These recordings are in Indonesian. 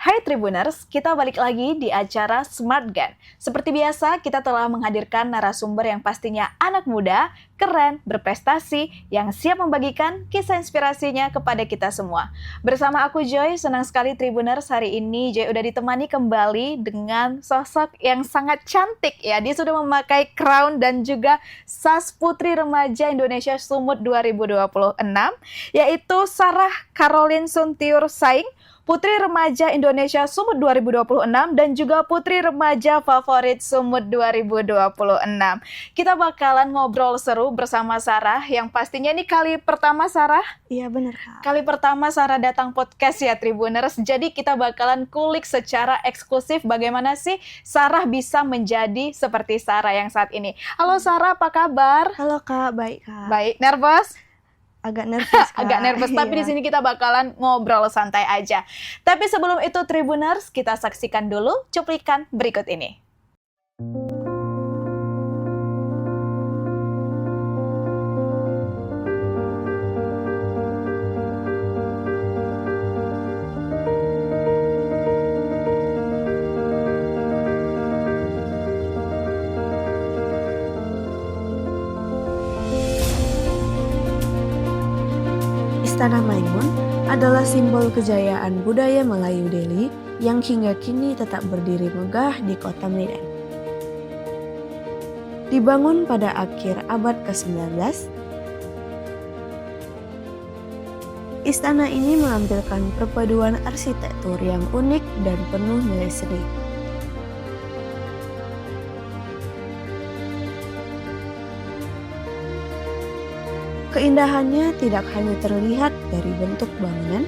Hai Tribuners, kita balik lagi di acara Smart Gun. Seperti biasa, kita telah menghadirkan narasumber yang pastinya anak muda, keren, berprestasi, yang siap membagikan kisah inspirasinya kepada kita semua. Bersama aku Joy, senang sekali Tribuners, hari ini Joy udah ditemani kembali dengan sosok yang sangat cantik ya. Dia sudah memakai crown dan juga SAS Putri Remaja Indonesia Sumut 2026, yaitu Sarah Caroline Suntiur Saing, Putri Remaja Indonesia Sumut 2026 dan juga Putri Remaja Favorit Sumut 2026. Kita bakalan ngobrol seru bersama Sarah yang pastinya ini kali pertama Sarah. Iya benar Kak. Kali pertama Sarah datang podcast ya Tribuners. Jadi kita bakalan kulik secara eksklusif bagaimana sih Sarah bisa menjadi seperti Sarah yang saat ini. Halo Sarah, apa kabar? Halo Kak, baik Kak. Baik, nervous? Agak nervous Kak. Agak nervous, tapi di sini kita bakalan ngobrol santai aja. Tapi sebelum itu Tribuners, kita saksikan dulu cuplikan berikut ini. Istana Maimun adalah simbol kejayaan budaya Melayu Delhi yang hingga kini tetap berdiri megah di kota Medan. Dibangun pada akhir abad ke-19, istana ini menampilkan perpaduan arsitektur yang unik dan penuh nilai seni. Keindahannya tidak hanya terlihat dari bentuk bangunan,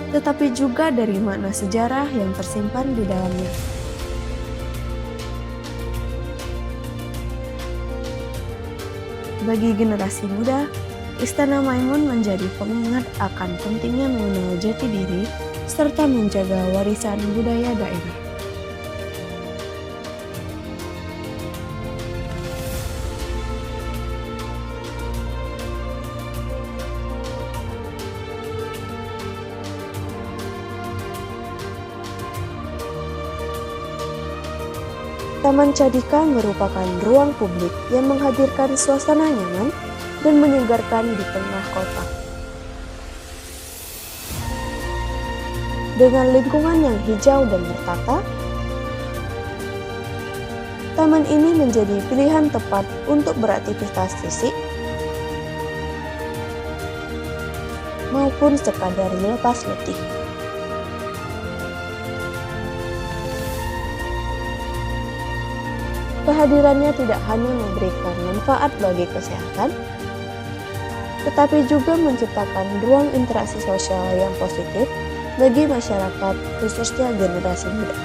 tetapi juga dari makna sejarah yang tersimpan di dalamnya. Bagi generasi muda, Istana Maimun menjadi pengingat akan pentingnya mengenal jati diri serta menjaga warisan budaya daerah. Taman Cadika merupakan ruang publik yang menghadirkan suasana nyaman dan menyegarkan di tengah kota. Dengan lingkungan yang hijau dan bertata, taman ini menjadi pilihan tepat untuk beraktivitas fisik maupun sekadar melepas letih. Kehadirannya tidak hanya memberikan manfaat bagi kesehatan, tetapi juga menciptakan ruang interaksi sosial yang positif bagi masyarakat, khususnya generasi muda.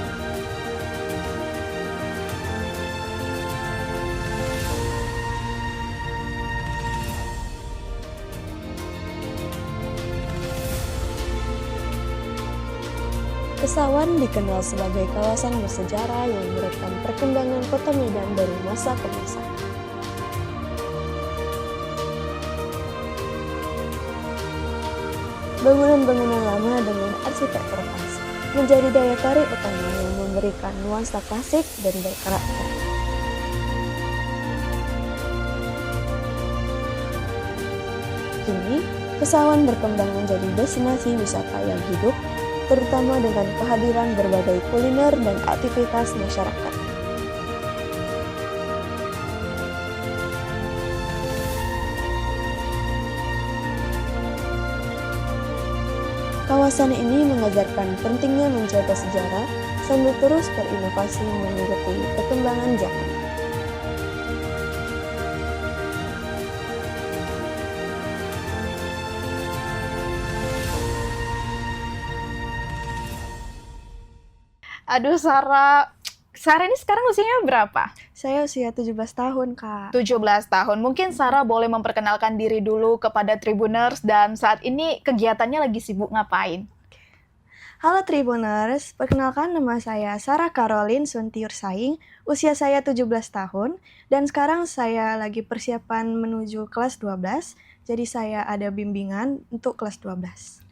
Kesawan dikenal sebagai kawasan bersejarah yang merekam perkembangan kota Medan dari masa ke masa. Bangunan-bangunan lama dengan arsitektur khas menjadi daya tarik utama yang memberikan nuansa klasik dan berkarakter. Kini, Kesawan berkembang menjadi destinasi wisata yang hidup, terutama dengan kehadiran berbagai kuliner dan aktivitas masyarakat. Kawasan ini mengajarkan pentingnya menjaga sejarah sambil terus berinovasi mengikuti perkembangan zaman. Aduh Sarah ini sekarang usianya berapa? Saya usia 17 tahun, Kak. 17 tahun. Mungkin Sarah boleh memperkenalkan diri dulu kepada Tribuners dan saat ini kegiatannya lagi sibuk ngapain? Halo Tribuners, perkenalkan nama saya Sarah Caroline Suntiur Saing, usia saya 17 tahun, dan sekarang saya lagi persiapan menuju kelas 12, jadi saya ada bimbingan untuk kelas 12.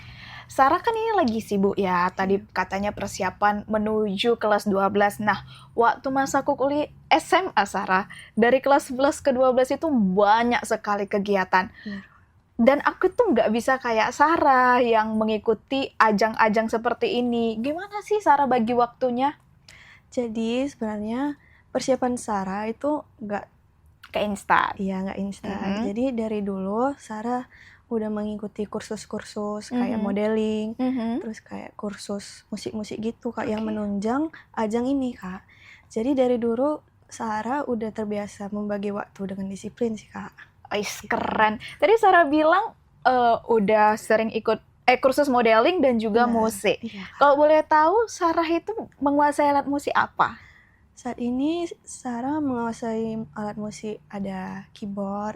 Sarah kan ini lagi sibuk ya, tadi katanya persiapan menuju kelas 12. Nah, waktu masa kuliah SMA Sarah, dari kelas 11 ke 12 itu banyak sekali kegiatan. Benar. Dan aku tuh nggak bisa kayak Sarah yang mengikuti ajang-ajang seperti ini. Gimana sih Sarah bagi waktunya? Jadi sebenarnya persiapan Sarah itu nggak Instan. nggak instan. Jadi dari dulu Sarah udah mengikuti kursus-kursus kayak modeling, terus kayak kursus musik-musik gitu Kak, yang menunjang ajang ini Kak. Jadi dari dulu Sarah udah terbiasa membagi waktu dengan disiplin sih Kak. Keren. Tadi Sarah bilang udah sering ikut kursus modeling dan juga Benar. musik. Iya, Kak. Kalau boleh tahu, Sarah itu menguasai alat musik apa? Saat ini Sarah menguasai alat musik ada keyboard,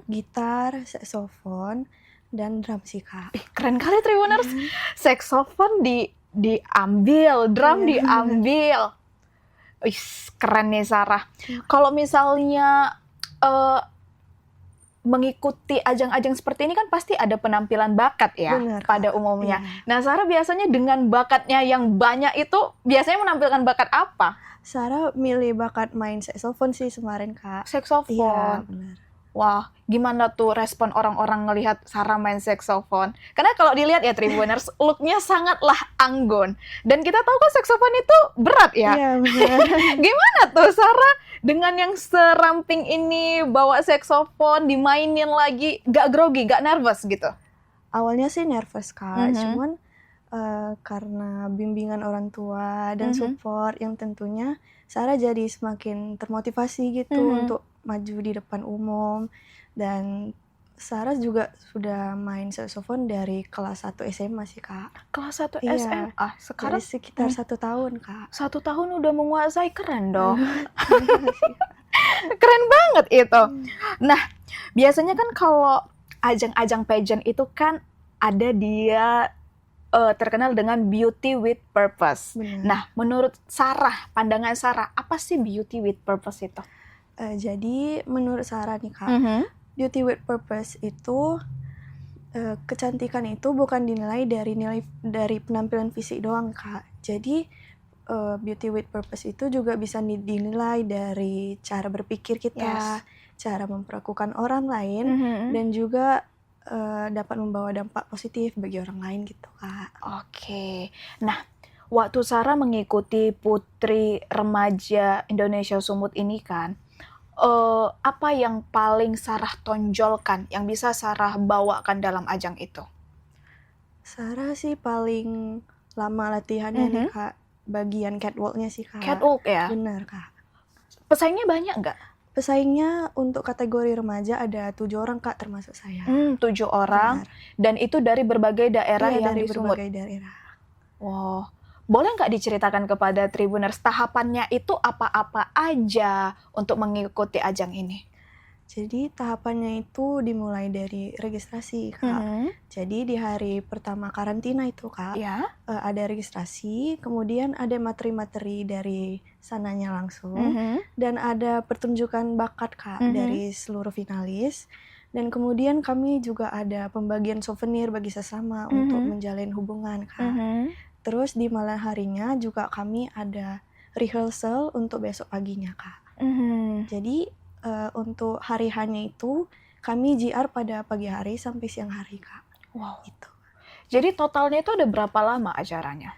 gitar, saxophone, dan drum sih Kak. Keren kali Tribuners. Saxophone diambil, drum diambil. Keren nih Sarah. Kalau misalnya mengikuti ajang-ajang seperti ini kan pasti ada penampilan bakat ya. Benar, pada Kak. umumnya. Iya. Nah, Sarah biasanya dengan bakatnya yang banyak itu biasanya menampilkan bakat apa? Sarah milih bakat main saxophone sih kemarin Kak. Saxophone. Iya, benar. Wah, gimana tuh respon orang-orang ngelihat Sarah main saxophone? Karena kalau dilihat ya Tribuners, look-nya sangatlah anggun. Dan kita tahu kan saxophone itu berat ya. Iya, benar. Gimana tuh Sarah dengan yang seramping ini bawa saxophone, dimainin lagi, gak grogi, gak nervous gitu? Awalnya sih nervous Kak, cuman karena bimbingan orang tua dan support yang tentunya Sarah jadi semakin termotivasi gitu untuk maju di depan umum. Dan Sarah juga sudah main saxophone dari kelas 1 SMA sih Kak. Kelas 1 Iya. SMA, sekarang Jadi sekitar 1 tahun Kak. 1 tahun udah menguasai, keren dong. Keren banget itu. Nah, biasanya kan kalau ajang-ajang pageant itu kan ada dia terkenal dengan beauty with purpose. Benar. Nah, menurut Sarah, pandangan Sarah, apa sih beauty with purpose itu? Jadi menurut Sarah nih Kak, beauty with purpose itu kecantikan itu bukan dinilai dari penampilan fisik doang Kak. Jadi beauty with purpose itu juga bisa dinilai dari cara berpikir kita, cara memperlakukan orang lain, dan juga dapat membawa dampak positif bagi orang lain gitu Kak. Oke. Nah, waktu Sarah mengikuti Putri Remaja Indonesia Sumut ini kan, apa yang paling Sarah tonjolkan, yang bisa Sarah bawakan dalam ajang itu? Sarah sih paling lama latihannya nih Kak, bagian catwalk-nya sih Kak. Catwalk ya? Benar Kak. Pesaingnya banyak nggak? Pesaingnya untuk kategori remaja ada 7 orang Kak, termasuk saya. 7 orang. Benar. Dan itu dari berbagai daerah Iya, yang dari di Sumut. berbagai daerah. Wow. Boleh nggak diceritakan kepada Tribuners tahapannya itu apa-apa aja untuk mengikuti ajang ini? Jadi tahapannya itu dimulai dari registrasi Kak. Jadi di hari pertama karantina itu Kak, Ya. ada registrasi, kemudian ada materi-materi dari sananya langsung, dan ada pertunjukan bakat Kak dari seluruh finalis. Dan kemudian kami juga ada pembagian souvenir bagi sesama untuk menjalin hubungan Kak. Terus di malam harinya juga kami ada rehearsal untuk besok paginya Kak. Jadi untuk hari hanya itu kami JR pada pagi hari sampai siang hari Kak. Wow. Itu. Jadi totalnya itu ada berapa lama acaranya?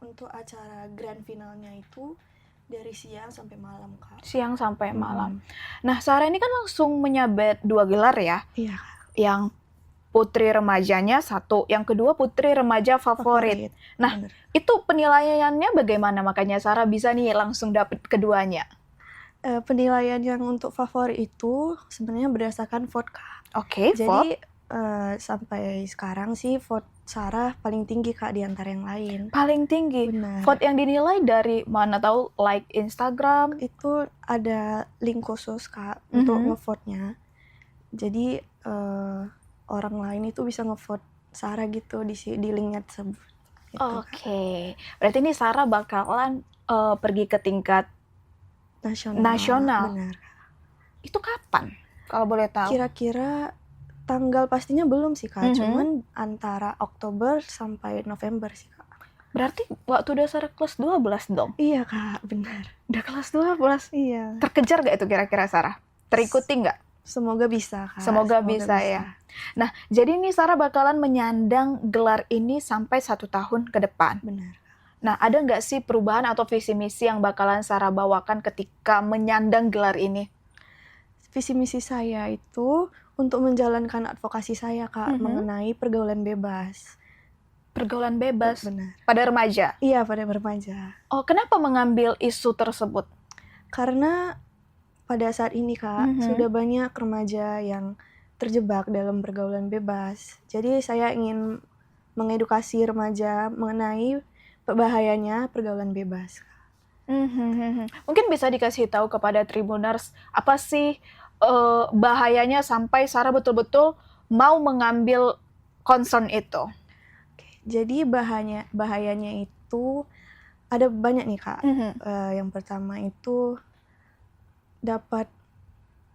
Untuk acara grand finalnya itu dari siang sampai malam Kak. Siang sampai malam. Nah, Sarah ini kan langsung menyabet 2 gelar ya. Iya Kak. Yang putri remajanya 1, yang kedua putri remaja favorit. Nah, bener. itu penilaiannya bagaimana? Makanya Sarah bisa nih langsung dapet keduanya. Penilaian yang untuk favorit itu sebenarnya berdasarkan vote Kak. Oke, Jadi sampai sekarang sih vote Sarah paling tinggi Kak di antara yang lain. paling tinggi. Benar. Vote yang dinilai dari mana tahu, like Instagram. Itu ada link khusus Kak untuk ngevote-nya. Jadi orang lain itu bisa ngevote Sarah gitu di linknya tersebut. Gitu. Oke. Berarti ini Sarah bakalan pergi ke tingkat Nasional. nasional. Benar. Itu kapan? Kalau boleh tahu. Kira-kira Tanggal pastinya belum sih Kak, Mhm. cuman antara Oktober sampai November sih Kak. Berarti waktu udah Sarah kelas 12 dong? Iya Kak, benar. Udah kelas 12. Iya. Terkejar gak itu kira-kira Sarah? Terikuti nggak? Semoga bisa Kak. Semoga bisa ya. Nah, jadi nih Sarah bakalan menyandang gelar ini sampai 1 tahun ke depan. Benar. Nah, ada nggak sih perubahan atau visi misi yang bakalan Sarah bawakan ketika menyandang gelar ini? Visi misi saya itu untuk menjalankan advokasi saya Kak, Mhm. mengenai pergaulan bebas. Pergaulan bebas Benar. pada remaja. Iya, pada remaja. Oh, kenapa mengambil isu tersebut? Karena pada saat ini Kak, Mhm. sudah banyak remaja yang terjebak dalam pergaulan bebas. Jadi saya ingin mengedukasi remaja mengenai bahayanya pergaulan bebas. Mungkin bisa dikasih tahu kepada Tribuners apa sih bahayanya sampai Sarah betul-betul mau mengambil concern itu? Jadi bahayanya itu ada banyak nih Kak. Yang pertama itu dapat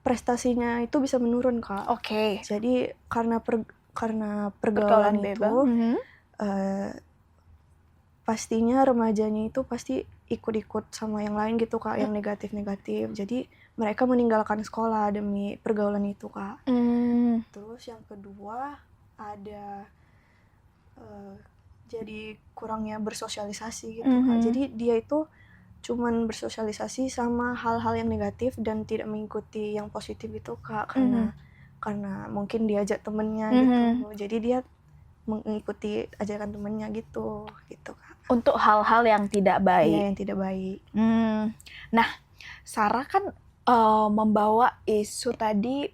prestasinya itu bisa menurun Kak. Oke. Jadi karena Pergaulan pergaulan itu bebas. pastinya remajanya itu pasti ikut-ikut sama yang lain gitu Kak, yang negatif-negatif. Jadi mereka meninggalkan sekolah demi pergaulan itu Kak. Terus yang kedua ada jadi kurangnya bersosialisasi gitu Kak. Jadi dia itu cuman bersosialisasi sama hal-hal yang negatif dan tidak mengikuti yang positif itu Kak, karena mungkin diajak temennya gitu. Jadi dia mengikuti ajakan temennya gitu Kak. Untuk hal-hal yang tidak Iya, baik. yang tidak baik. Nah, Sarah kan membawa isu tadi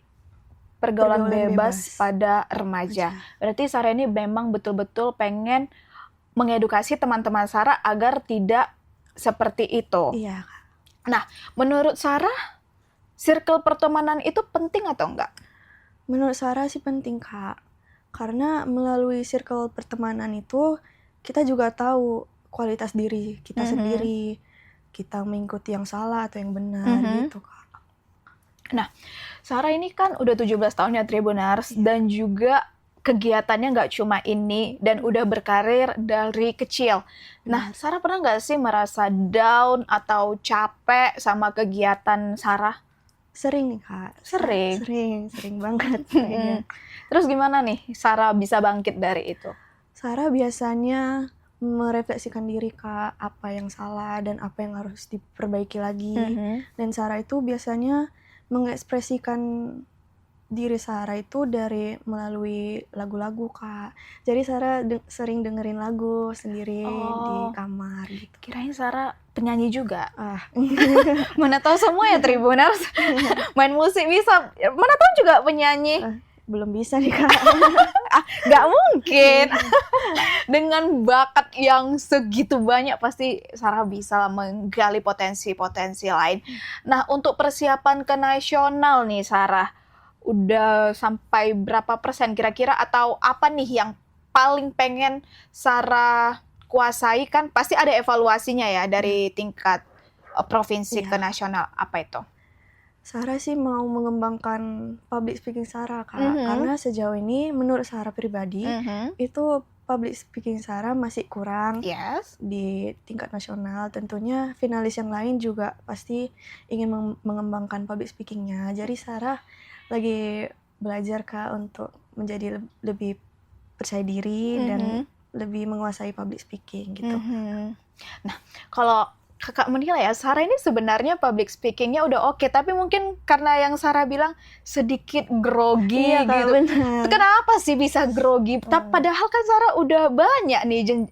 pergaulan bebas pada remaja. Berarti Sarah ini memang betul-betul pengen mengedukasi teman-teman Sarah agar tidak seperti itu. Iya Kak. Nah, menurut Sarah, circle pertemanan itu penting atau enggak? Menurut Sarah sih penting Kak. Karena melalui circle pertemanan itu kita juga tahu kualitas diri kita sendiri. Kita mengikuti yang salah atau yang benar gitu Kak. Nah, Sarah ini kan udah 17 tahun ya Tribuners, dan juga kegiatannya nggak cuma ini, dan udah berkarir dari kecil. Nah, Sarah pernah nggak sih merasa down atau capek sama kegiatan Sarah? Sering nih Kak. Sering banget. Terus gimana nih Sarah bisa bangkit dari itu? Sarah biasanya merefleksikan diri Kak, apa yang salah dan apa yang harus diperbaiki lagi. Dan Sarah itu biasanya mengekspresikan diri Sarah itu melalui lagu-lagu Kak. Jadi Sarah sering dengerin lagu sendiri di kamar gitu. Kirain Sarah penyanyi juga. Mana Mana tahu semua ya Tribuners. Main musik bisa. Mana tahu juga penyanyi. belum bisa nih Kak. Gak mungkin. Dengan bakat yang segitu banyak pasti Sarah bisa menggali potensi-potensi lain. Nah, untuk persiapan ke nasional nih Sarah, udah sampai berapa persen kira-kira, atau apa nih yang paling pengen Sarah kuasai? Kan pasti ada evaluasinya ya dari tingkat provinsi ke nasional. Apa itu? Sarah sih mau mengembangkan public speaking Sarah Kak, karena sejauh ini menurut Sarah pribadi itu public speaking Sarah masih kurang di tingkat nasional. Tentunya finalis yang lain juga pasti ingin mengembangkan public speakingnya. Jadi Sarah lagi belajar Kak untuk menjadi lebih percaya diri dan lebih menguasai public speaking gitu. Nah, kalau Kakak menilai ya, Sarah ini sebenarnya public speakingnya udah oke, tapi mungkin karena yang Sarah bilang sedikit grogi gitu. Benar. Kenapa sih bisa grogi? Padahal kan Sarah udah banyak nih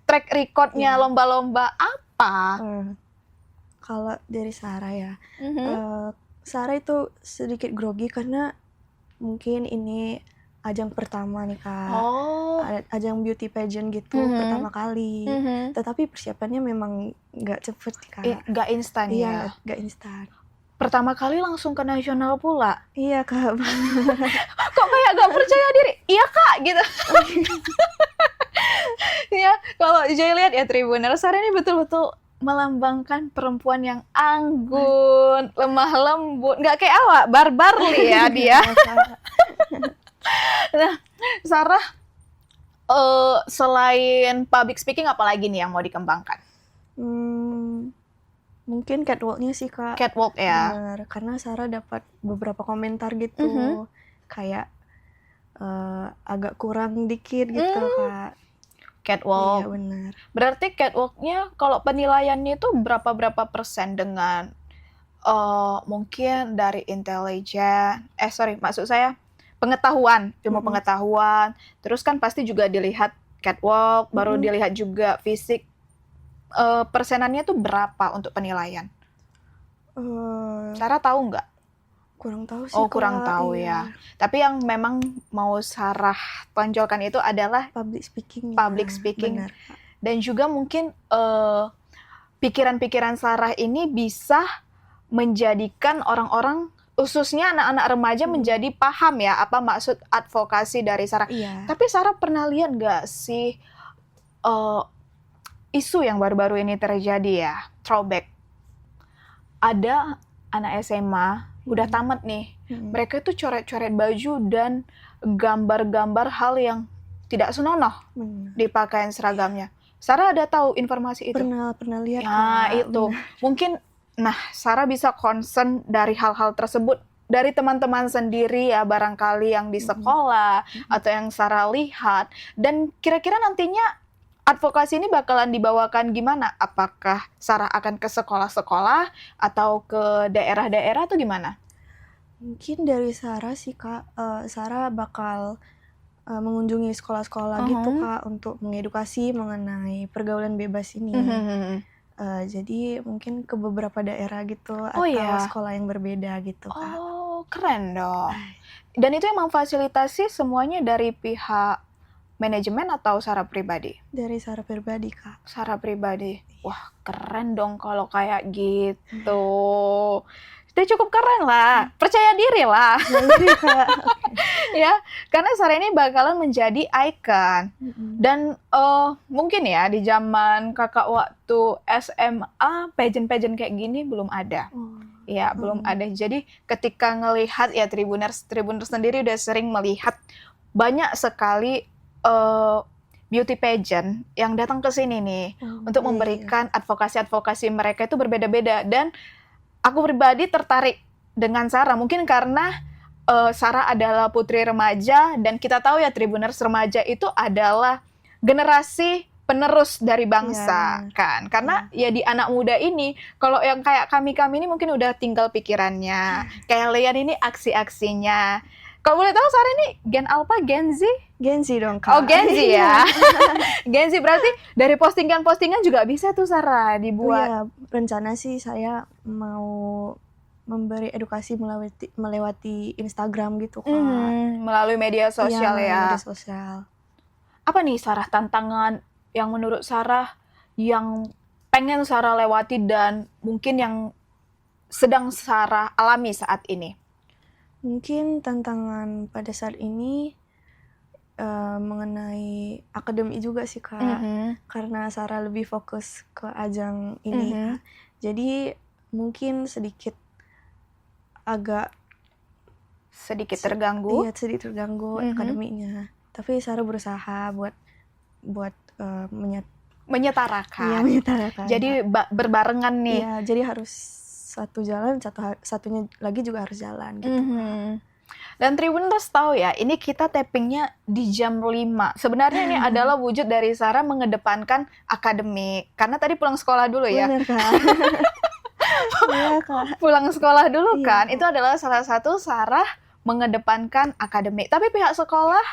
track recordnya lomba-lomba apa? Kalau dari Sarah ya, Sarah itu sedikit grogi karena mungkin ini ajang pertama nih Kak. Ajang beauty pageant gitu pertama kali. Tetapi persiapannya memang nggak cepet Kak. Nggak instan ya? Nggak instan. Pertama kali langsung ke nasional pula? Iya Kak. Kok kayak nggak percaya diri? Iya Kak gitu. Ya, kalau Joy lihat ya Tribuners, Sarah ini betul-betul melambangkan perempuan yang anggun, lemah lembut, nggak kayak awak, barbar ya dia. Nah, Sarah, selain public speaking, apalagi nih yang mau dikembangkan? Mungkin catwalk-nya sih Kak. Catwalk ya. Benar, karena Sarah dapat beberapa komentar gitu, kayak agak kurang dikit gitu Kak. Catwalk. Iya benar. Berarti catwalk-nya kalau penilaiannya itu berapa persen dengan mungkin dari maksud saya pengetahuan, ilmu pengetahuan. Terus kan pasti juga dilihat catwalk, baru dilihat juga fisik. Persenannya tuh berapa untuk penilaian? Sarah tahu nggak? Kurang tahu sih Oh, Kak. kurang tahu Iya. ya. Tapi yang memang mau Sarah tonjolkan itu adalah Public speaking. Public speaking. Benar Kak. Dan juga mungkin pikiran-pikiran Sarah ini bisa menjadikan orang-orang, khususnya anak-anak remaja, menjadi paham ya apa maksud advokasi dari Sarah. Iya. Tapi Sarah pernah lihat nggak sih isu yang baru-baru ini terjadi ya, throwback. Ada anak SMA, udah tamat nih, mereka itu coret-coret baju dan gambar-gambar hal yang tidak senonoh di pakaian seragamnya. Sarah ada tahu informasi itu? Pernah lihat Ya, Kak. itu. Mungkin, Sarah bisa concern dari hal-hal tersebut dari teman-teman sendiri ya, barangkali yang di sekolah atau yang Sarah lihat. Dan kira-kira nantinya advokasi ini bakalan dibawakan gimana? Apakah Sarah akan ke sekolah-sekolah atau ke daerah-daerah atau gimana? Mungkin dari Sarah sih Kak, Sarah bakal mengunjungi sekolah-sekolah gitu Kak untuk mengedukasi mengenai pergaulan bebas ini. Jadi mungkin ke beberapa daerah gitu atau sekolah yang berbeda gitu Kak. Oh, keren dong. Dan itu yang memfasilitasi semuanya dari pihak manajemen atau Sarah pribadi? Dari Sarah pribadi Kak. Sarah pribadi. Wah, keren dong kalau kayak gitu. Itu cukup keren lah. Percaya diri lah. Ya, karena Sarah ini bakalan menjadi ikon. Dan mungkin ya di zaman kakak waktu SMA, pageant-pageant kayak gini belum ada. Ya, belum ada. Jadi ketika ngelihat ya Tribuners sendiri udah sering melihat banyak sekali beauty pageant yang datang ke sini nih untuk memberikan advokasi mereka itu berbeda-beda. Dan aku pribadi tertarik dengan Sarah, mungkin karena Sarah adalah putri remaja dan kita tahu ya Tribuners remaja itu adalah generasi penerus dari bangsa kan. Karena ya di anak muda ini, kalau yang kayak kami ini mungkin udah tinggal pikirannya. Kayak Lian ini aksi-aksinya. Kalau boleh tahu Sarah ini Gen Alpha, Gen Z? Gen Z dong Kak. Oh, Gen Z ya. Gen Z berarti dari postingan-postingan juga bisa tuh Sarah dibuat. Iya, rencana sih saya mau memberi edukasi melewati Instagram gitu Kak. Melalui media sosial ya. Media sosial. Apa nih Sarah tantangan yang menurut Sarah yang pengen Sarah lewati dan mungkin yang sedang Sarah alami saat ini? Mungkin tantangan pada saat ini mengenai akademik juga sih Kak, karena Sarah lebih fokus ke ajang ini Kak. Jadi mungkin sedikit terganggu. Iya, sedikit terganggu akademiknya. Tapi Sarah berusaha buat menyetarakan. Iya, menyetarakan. Jadi berbarengan nih. Iya, jadi harus satu jalan, satunya lagi juga harus jalan gitu. Dan Tribuners tahu ya, ini kita tappingnya di jam 5. Sebenarnya ini adalah wujud dari Sarah mengedepankan akademik. Karena tadi pulang sekolah dulu ya. Benar Kak. Iya Kak. Pulang sekolah dulu kan, Iya. itu adalah salah satu Sarah mengedepankan akademik. Tapi pihak sekolah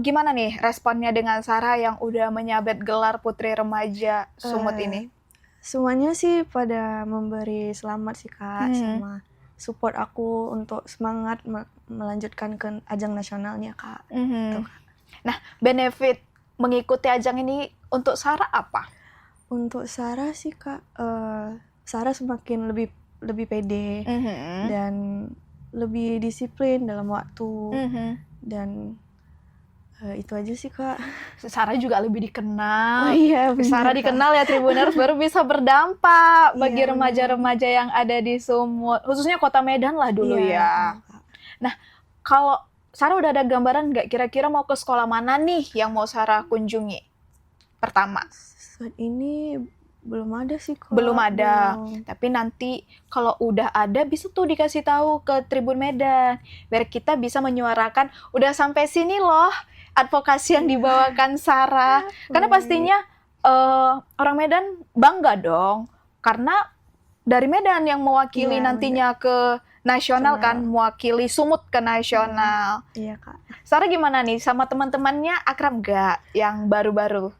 gimana nih responnya dengan Sarah yang udah menyabet gelar putri remaja Sumut ini? Semuanya sih pada memberi selamat sih Kak, sama support aku untuk semangat melanjutkan ke ajang nasionalnya Kak. Gitu, Kak. Nah, benefit mengikuti ajang ini untuk Sarah apa? Untuk Sarah sih Kak, Sarah semakin lebih pede dan lebih disiplin dalam waktu dan itu aja sih Kak. Sarah juga lebih dikenal. Oh iya, benar, Sarah Kak. dikenal ya Tribuners baru bisa berdampak bagi Iya, remaja-remaja yang ada di Sumut, khususnya Kota Medan lah dulu Iya, ya. Kak. Nah, kalau Sarah udah ada gambaran nggak kira-kira mau ke sekolah mana nih yang mau Sarah kunjungi pertama? Saat ini belum ada sih Kak. Belum ada. Belum. Tapi nanti kalau udah ada bisa tuh dikasih tahu ke Tribun Medan biar kita bisa menyuarakan udah sampai sini loh advokasi yang dibawakan Sarah. Karena Baik. pastinya orang Medan bangga dong karena dari Medan yang mewakili Iya, nantinya ke nasional kan, Nasional. mewakili Sumut ke nasional. Iya Kak. Sarah gimana nih sama teman-temannya, akrab gak yang baru-baru?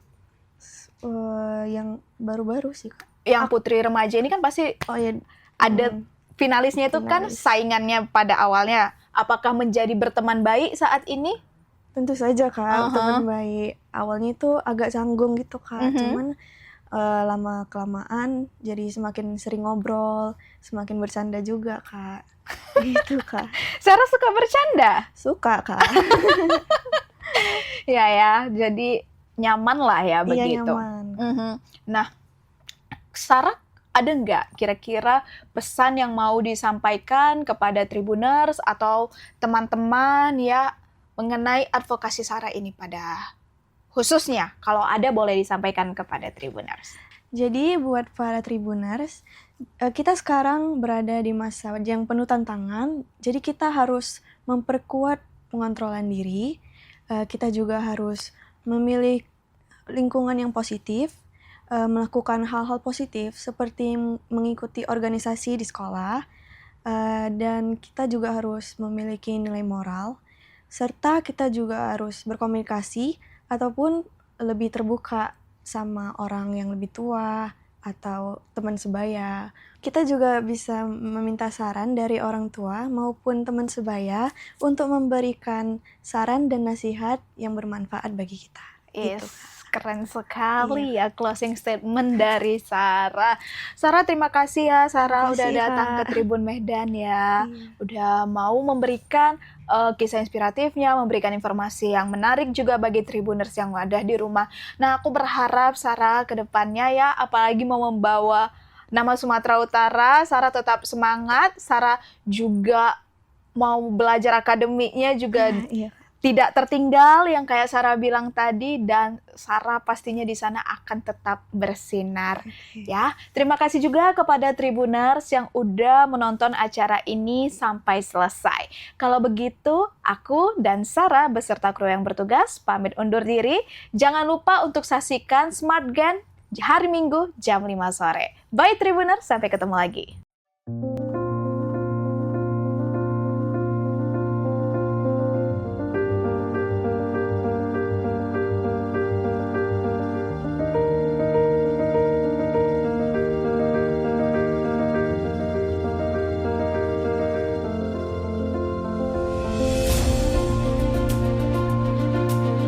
Yang baru-baru sih Kak. Yang putri remaja ini kan pasti Oh ya, ada finalisnya itu kan Finalis. saingannya pada awalnya. Apakah menjadi berteman baik saat ini? tentu saja Kak, Aha. teman baik. Awalnya itu agak canggung gitu Kak, Mhm. cuman lama kelamaan jadi semakin sering ngobrol, semakin bercanda juga Kak. Gitu Kak. Sarah suka bercanda. Suka Kak. Ya, jadi nyaman lah ya Iya begitu. nyaman. Mhm. Nah, Sarah ada nggak kira-kira pesan yang mau disampaikan kepada Tribuners atau teman-teman ya mengenai advokasi Sarah ini pada khususnya kalau ada boleh disampaikan kepada Tribuners. Jadi buat para Tribuners, kita sekarang berada di masa yang penuh tantangan, jadi kita harus memperkuat pengontrolan diri, kita juga harus memilih lingkungan yang positif, melakukan hal-hal positif seperti mengikuti organisasi di sekolah, dan kita juga harus memiliki nilai moral, serta kita juga harus berkomunikasi ataupun lebih terbuka sama orang yang lebih tua atau teman sebaya. Kita juga bisa meminta saran dari orang tua maupun teman sebaya untuk memberikan saran dan nasihat yang bermanfaat bagi kita. Yes, Gitu. keren sekali ya closing statement dari Sarah. Sarah terima kasih ya Sarah Terima udah kasih, datang ke Kak. Tribun Medan ya. Iya. Udah mau memberikan kisah inspiratifnya, memberikan informasi yang menarik juga bagi Tribuners yang ada di rumah. Nah, aku berharap Sarah ke depannya ya, apalagi mau membawa nama Sumatera Utara, Sarah tetap semangat, Sarah juga mau belajar akademiknya juga Iya. tidak tertinggal yang kayak Sarah bilang tadi dan Sarah pastinya di sana akan tetap bersinar ya. Terima kasih juga kepada Tribuners yang udah menonton acara ini sampai selesai. Kalau begitu, aku dan Sarah beserta kru yang bertugas pamit undur diri. Jangan lupa untuk saksikan Smart Gen hari Minggu jam 5 sore. Bye Tribuners, sampai ketemu lagi.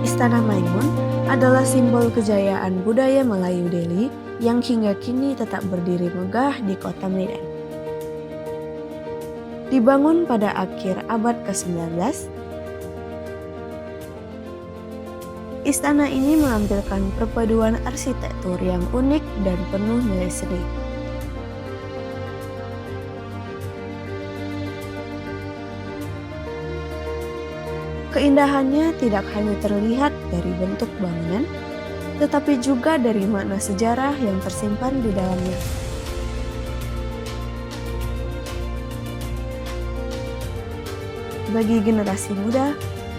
Istana Maimun adalah simbol kejayaan budaya Melayu Delhi yang hingga kini tetap berdiri megah di kota Medan. Dibangun pada akhir abad ke-19, istana ini menampilkan perpaduan arsitektur yang unik dan penuh nilai seni. Keindahannya tidak hanya terlihat dari bentuk bangunan, tetapi juga dari makna sejarah yang tersimpan di dalamnya. Bagi generasi muda,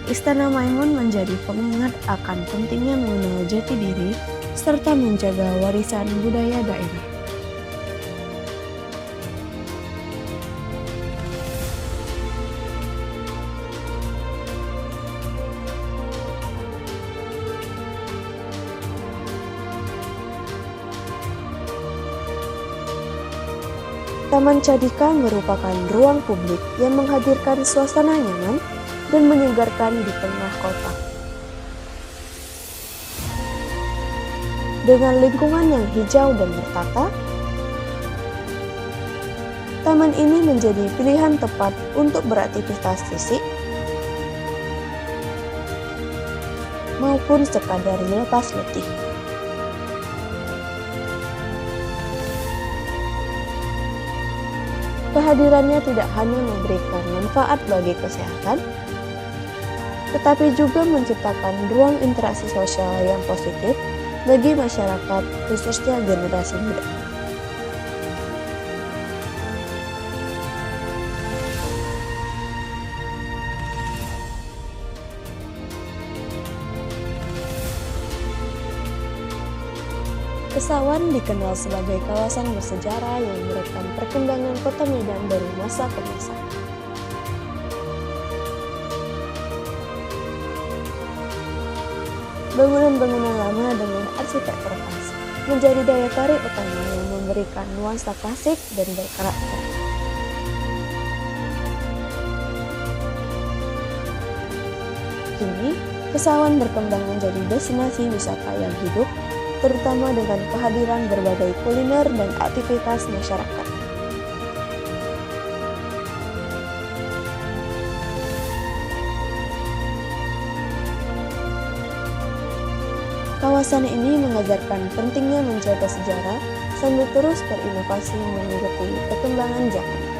Istana Maimun menjadi pengingat akan pentingnya mengenal jati diri serta menjaga warisan budaya daerah. Taman Cadika merupakan ruang publik yang menghadirkan suasana nyaman dan menyegarkan di tengah kota. Dengan lingkungan yang hijau dan bertata, taman ini menjadi pilihan tepat untuk beraktivitas fisik maupun sekadar melepas letih. Kehadirannya tidak hanya memberikan manfaat bagi kesehatan, tetapi juga menciptakan ruang interaksi sosial yang positif bagi masyarakat, khususnya generasi muda. Kesawan dikenal sebagai kawasan bersejarah yang merekam perkembangan Kota Medan dari masa ke masa. Bangunan-bangunan lama dengan arsitektur khas menjadi daya tarik utama yang memberikan nuansa klasik dan berkarakter. Kini, Kesawan berkembang menjadi destinasi wisata yang hidup, terutama dengan kehadiran berbagai kuliner dan aktivitas masyarakat. Kawasan ini mengajarkan pentingnya menjaga sejarah sambil terus berinovasi mengikuti perkembangan zaman.